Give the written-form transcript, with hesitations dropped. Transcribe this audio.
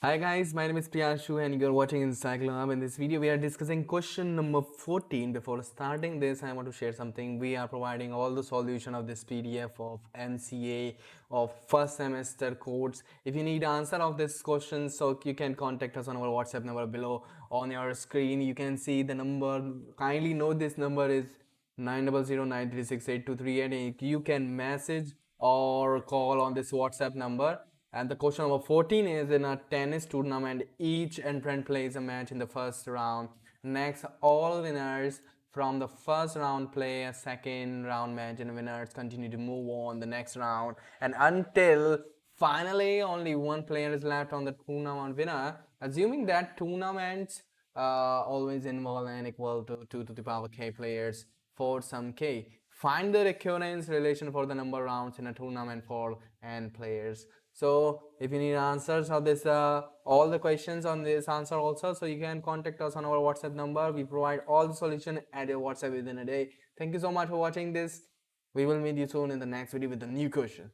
Hi guys, my name is Priyanshu and you're watching Instagram. In this video, we are discussing question number 14. Before starting this, I want to share something. We are providing all the solution of this PDF of MCA of first semester course. If you need answer of this question, so you can contact us on our WhatsApp number below on your screen. You can see the number. Kindly note this number is 900936823 and you can message or call on this WhatsApp number. And the question number 14 is in a tennis tournament, each entrant plays a match in the first round. Next, all winners from the first round play a second round match and winners continue to move on the next round. And until finally only one player is left on the tournament winner, assuming that tournaments always involve n equal to 2 to the power k players for some k. Find the recurrence relation for the number of rounds in a tournament for n players. So if you need answers of this, all the questions on this answer also, so you can contact us on our WhatsApp number. We provide all the solution at your WhatsApp within a day. Thank you so much for watching this. We will meet you soon in the next video with a new question.